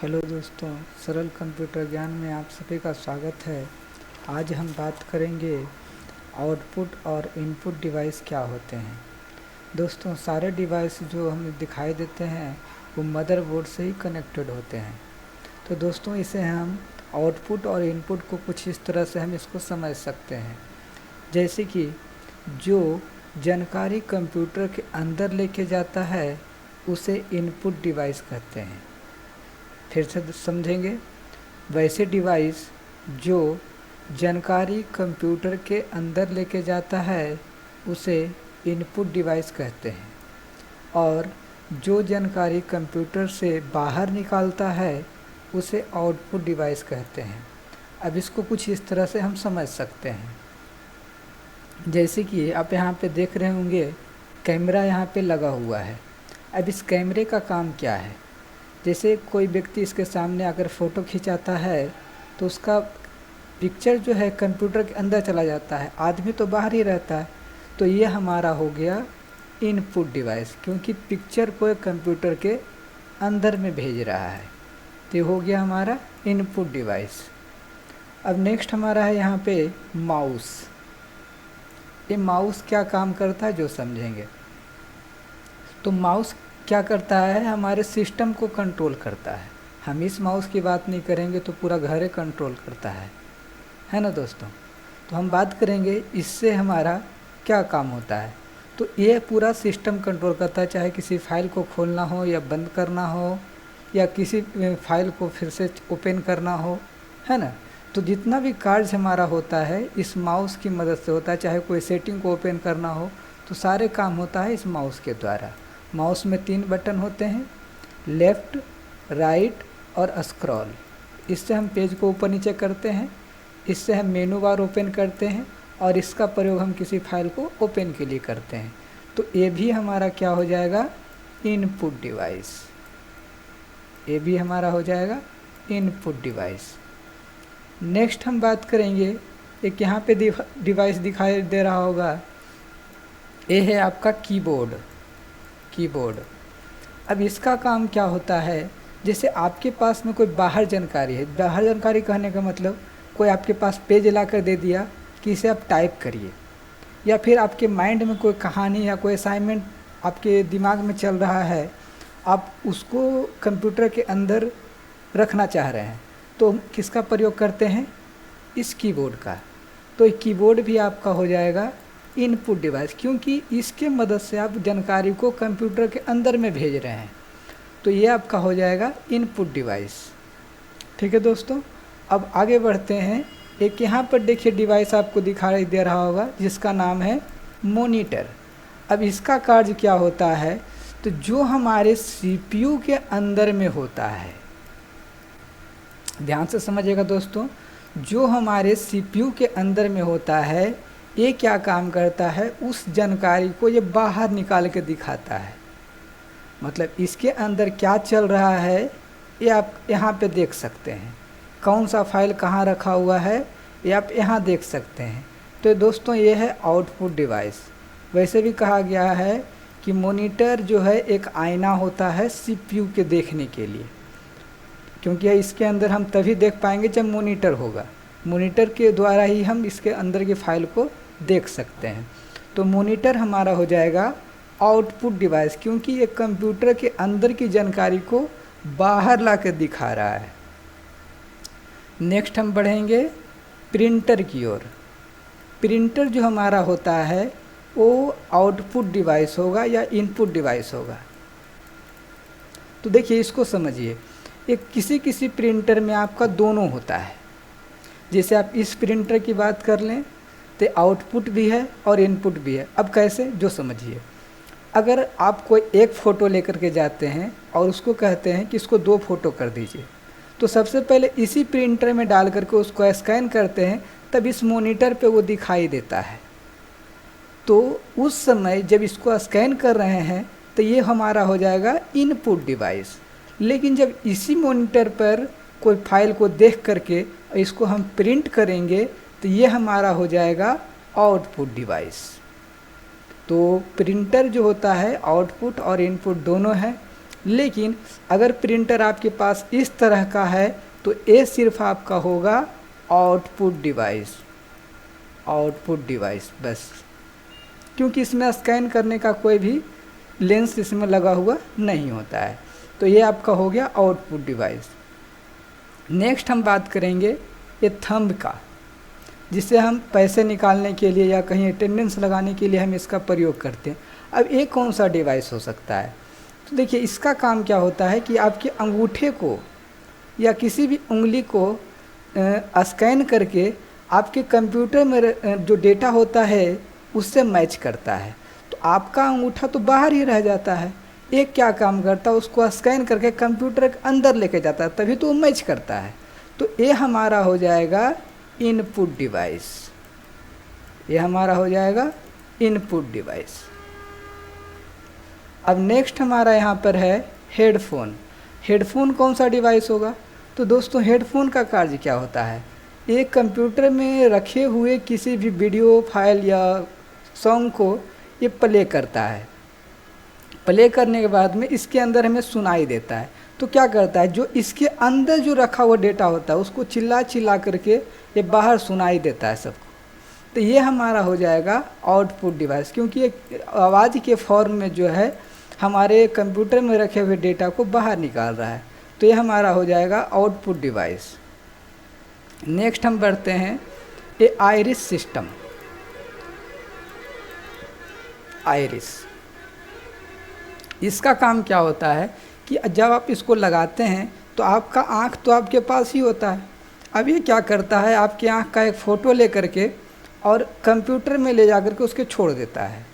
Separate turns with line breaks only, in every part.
Hello दोस्तों, सरल computer ज्ञान में आप सभी का स्वागत है। आज हम बात करेंगे आउटपुट और इनपुट डिवाइस क्या होते हैं। दोस्तों, सारे डिवाइस जो हमें दिखाई देते हैं वो मदरबोर्ड से ही कनेक्टेड होते हैं। तो दोस्तों, इसे हम आउटपुट और इनपुट को कुछ इस तरह से हम इसको समझ सकते हैं, जैसे कि जो जानकारी कंप्यूटर के अंदर लेके जाता है उसे इनपुट डिवाइस कहते हैं। फिर से समझेंगे। वैसे डिवाइस जो जानकारी कंप्यूटर के अंदर लेके जाता है उसे इनपुट डिवाइस कहते हैं, और जो जानकारी कंप्यूटर से बाहर निकालता है उसे आउटपुट डिवाइस कहते हैं। अब इसको कुछ इस तरह से हम समझ सकते हैं, जैसे कि आप यहाँ पे देख रहे होंगे कैमरा यहाँ पे लगा हुआ है। अब इस कैमरे का काम क्या है? जैसे कोई व्यक्ति इसके सामने आकर फ़ोटो खिंचाता है तो उसका पिक्चर जो है कंप्यूटर के अंदर चला जाता है, आदमी तो बाहर ही रहता है। तो ये हमारा हो गया इनपुट डिवाइस, क्योंकि पिक्चर को कंप्यूटर के अंदर में भेज रहा है। तो ये हो गया हमारा इनपुट डिवाइस। अब नेक्स्ट हमारा है यहाँ पे माउस। ये माउस क्या काम करता है जो समझेंगे। तो माउस क्या करता है? हमारे सिस्टम को कंट्रोल करता है। हम इस माउस की बात नहीं करेंगे तो पूरा घर ही कंट्रोल करता है ना दोस्तों। तो हम बात करेंगे इससे हमारा क्या काम होता है। तो ये पूरा सिस्टम कंट्रोल करता है, चाहे किसी फाइल को खोलना हो या बंद करना हो, या किसी फाइल को फिर से ओपन करना हो, है ना। तो जितना भी कार्य हमारा होता है इस माउस की मदद से होता है। चाहे कोई सेटिंग को ओपन करना हो तो सारे काम होता है इस माउस के द्वारा। माउस में 3 बटन होते हैं, लेफ़्ट, राइट और स्क्रॉल। इससे हम पेज को ऊपर नीचे करते हैं, इससे हम मेनू बार ओपन करते हैं, और इसका प्रयोग हम किसी फाइल को ओपन के लिए करते हैं। तो ये भी हमारा क्या हो जाएगा? Input device. ये भी हमारा हो जाएगा इनपुट डिवाइस। नेक्स्ट हम बात करेंगे, एक यहाँ पे डिवाइस दिखाई दे रहा होगा, ये है आपका कीबोर्ड। अब इसका काम क्या होता है? जैसे आपके पास में कोई बाहर जानकारी है, बाहर जानकारी कहने का मतलब कोई आपके पास पेज ला कर दे दिया कि इसे आप टाइप करिए, या फिर आपके माइंड में कोई कहानी या कोई असाइनमेंट आपके दिमाग में चल रहा है, आप उसको कंप्यूटर के अंदर रखना चाह रहे हैं, तो किसका प्रयोग करते हैं? इस कीबोर्ड का। तो कीबोर्ड भी आपका हो जाएगा इनपुट डिवाइस, क्योंकि इसके मदद से आप जानकारी को कंप्यूटर के अंदर में भेज रहे हैं। तो ये आपका हो जाएगा इनपुट डिवाइस। ठीक है दोस्तों, अब आगे बढ़ते हैं। एक यहाँ पर देखिए डिवाइस आपको दिखाई दे रहा होगा जिसका नाम है मॉनिटर। अब इसका कार्य क्या होता है? तो जो हमारे सीपीयू के अंदर में होता है, ध्यान से समझिएगा दोस्तों, जो हमारे सीपीयू के अंदर में होता है ये क्या काम करता है? उस जानकारी को ये बाहर निकाल के दिखाता है। मतलब इसके अंदर क्या चल रहा है ये आप यहाँ पे देख सकते हैं। कौन सा फाइल कहाँ रखा हुआ है ये आप यहाँ देख सकते हैं। तो दोस्तों, ये है आउटपुट डिवाइस। वैसे भी कहा गया है कि मॉनिटर जो है एक आईना होता है सीपीयू के देखने के लिए, क्योंकि इसके अंदर हम तभी देख पाएंगे जब मॉनिटर होगा। मॉनिटर के द्वारा ही हम इसके अंदर की फाइल को देख सकते हैं। तो मॉनिटर हमारा हो जाएगा आउटपुट डिवाइस, क्योंकि ये कंप्यूटर के अंदर की जानकारी को बाहर ला कर दिखा रहा है। नेक्स्ट हम बढ़ेंगे प्रिंटर की ओर। प्रिंटर जो हमारा होता है वो आउटपुट डिवाइस होगा या इनपुट डिवाइस होगा। तो देखिए इसको समझिए, एक किसी प्रिंटर में आपका दोनों होता है। जैसे आप इस प्रिंटर की बात कर लें तो आउटपुट भी है और इनपुट भी है। अब कैसे, जो समझिए। अगर आप कोई एक फ़ोटो लेकर के जाते हैं और उसको कहते हैं कि इसको 2 फ़ोटो कर दीजिए, तो सबसे पहले इसी प्रिंटर में डाल करके उसको स्कैन करते हैं, तब इस मॉनिटर पे वो दिखाई देता है। तो उस समय जब इसको स्कैन कर रहे हैं तो ये हमारा हो जाएगा इनपुट डिवाइस। लेकिन जब इसी मॉनिटर पर कोई फाइल को देख करके इसको हम प्रिंट करेंगे तो ये हमारा हो जाएगा आउटपुट डिवाइस। तो प्रिंटर जो होता है आउटपुट और इनपुट दोनों है। लेकिन अगर प्रिंटर आपके पास इस तरह का है तो ये सिर्फ आपका होगा आउटपुट डिवाइस, आउटपुट डिवाइस बस, क्योंकि इसमें स्कैन करने का कोई भी लेंस इसमें लगा हुआ नहीं होता है। तो ये आपका हो गया आउटपुट डिवाइस। नेक्स्ट हम बात करेंगे ये थंब का, जिसे हम पैसे निकालने के लिए या कहीं अटेंडेंस लगाने के लिए हम इसका प्रयोग करते हैं। अब ये कौन सा डिवाइस हो सकता है? तो देखिए इसका काम क्या होता है कि आपके अंगूठे को या किसी भी उंगली को स्कैन करके आपके कंप्यूटर में जो डेटा होता है उससे मैच करता है। तो आपका अंगूठा तो बाहर ही रह जाता है, एक क्या काम करता है, उसको स्कैन करके कंप्यूटर के अंदर लेके जाता है, तभी तो वो मैच करता है। तो ये हमारा हो जाएगा इनपुट डिवाइस, ये हमारा हो जाएगा इनपुट डिवाइस। अब नेक्स्ट हमारा यहाँ पर है हेडफोन। हेडफोन कौन सा डिवाइस होगा? तो दोस्तों हेडफोन का कार्य क्या होता है? एक कंप्यूटर में रखे हुए किसी भी वीडियो फाइल या सॉन्ग को ये प्ले करता है। प्ले करने के बाद में इसके अंदर हमें सुनाई देता है। तो क्या करता है, जो इसके अंदर जो रखा हुआ डेटा होता है उसको चिल्ला चिल्ला करके ये बाहर सुनाई देता है सबको। तो ये हमारा हो जाएगा आउटपुट डिवाइस, क्योंकि ये आवाज़ के फॉर्म में जो है हमारे कंप्यूटर में रखे हुए डेटा को बाहर निकाल रहा है। तो ये हमारा हो जाएगा आउटपुट डिवाइस। नेक्स्ट हम बढ़ते हैं ये आइरिस सिस्टम। आइरिस, इसका काम क्या होता है कि जब आप इसको लगाते हैं तो आपका आँख तो आपके पास ही होता है। अब ये क्या करता है, आपके आँख का एक फ़ोटो ले करके और कंप्यूटर में ले जा कर के उसके छोड़ देता है।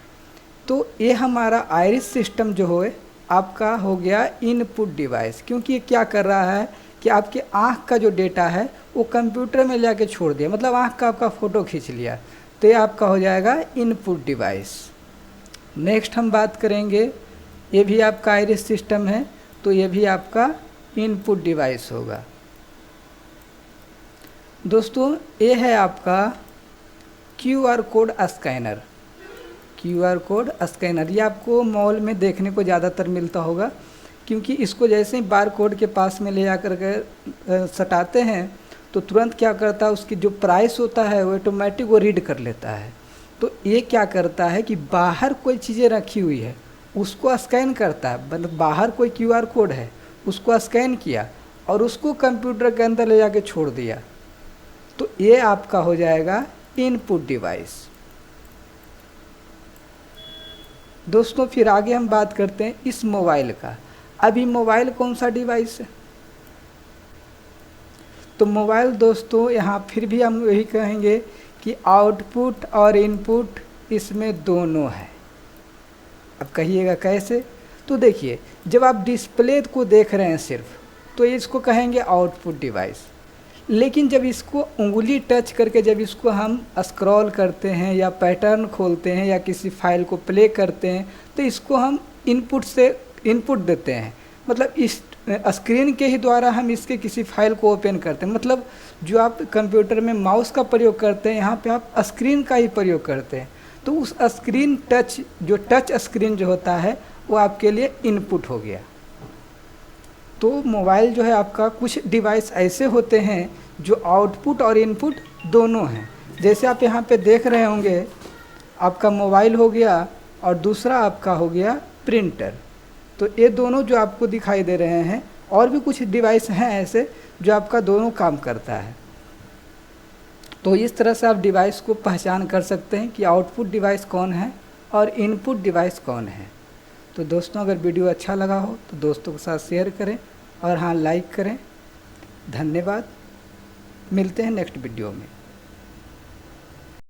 तो ये हमारा आइरिस सिस्टम जो है आपका हो गया इनपुट डिवाइस, क्योंकि ये क्या कर रहा है कि आपके आँख का जो डेटा है वो कंप्यूटर में ले के छोड़ दिया, मतलब आँख का आपका फ़ोटो खींच लिया। तो ये आपका हो जाएगा इनपुट डिवाइस। नेक्स्ट हम बात करेंगे, ये भी आपका आइरिस सिस्टम है, तो ये भी आपका इनपुट डिवाइस होगा। दोस्तों ये है आपका QR code scanner. QR code scanner ये आपको मॉल में देखने को ज़्यादातर मिलता होगा, क्योंकि इसको जैसे ही बार कोड के पास में ले जा कर के सटाते हैं तो तुरंत क्या करता है, उसकी जो प्राइस होता है वो ऑटोमेटिक वो रीड कर लेता है। तो ये क्या करता है कि बाहर कोई चीज़ें रखी हुई है उसको स्कैन करता है, मतलब बाहर कोई QR कोड है उसको स्कैन किया और उसको कंप्यूटर के अंदर ले जाके छोड़ दिया। तो ये आपका हो जाएगा इनपुट डिवाइस। दोस्तों फिर आगे हम बात करते हैं इस मोबाइल का। अभी मोबाइल कौन सा डिवाइस है? तो मोबाइल दोस्तों यहाँ फिर भी हम यही कहेंगे कि आउटपुट और इनपुट इसमें दोनों है। अब कहिएगा कैसे? तो देखिए जब आप डिस्प्ले को देख रहे हैं सिर्फ, तो इसको कहेंगे आउटपुट डिवाइस। लेकिन जब इसको उंगली टच करके जब इसको हम स्क्रॉल करते हैं या पैटर्न खोलते हैं या किसी फाइल को प्ले करते हैं तो इसको हम इनपुट से इनपुट देते हैं, मतलब इस स्क्रीन के ही द्वारा हम इसके किसी फाइल को ओपन करते हैं। मतलब जो आप कंप्यूटर में माउस का प्रयोग करते हैं यहाँ पे आप स्क्रीन का ही प्रयोग करते हैं। तो उस स्क्रीन टच जो टच स्क्रीन जो होता है वो आपके लिए इनपुट हो गया। तो मोबाइल जो है आपका कुछ डिवाइस ऐसे होते हैं जो आउटपुट और इनपुट दोनों हैं। जैसे आप यहाँ पे देख रहे होंगे आपका मोबाइल हो गया और दूसरा आपका हो गया प्रिंटर। तो ये दोनों जो आपको दिखाई दे रहे हैं, और भी कुछ डिवाइस हैं ऐसे जो आपका दोनों काम करता है। तो इस तरह से आप डिवाइस को पहचान कर सकते हैं कि आउटपुट डिवाइस कौन है और इनपुट डिवाइस कौन है। तो दोस्तों अगर वीडियो अच्छा लगा हो तो दोस्तों के साथ शेयर करें और हाँ लाइक करें। धन्यवाद, मिलते हैं नेक्स्ट वीडियो में।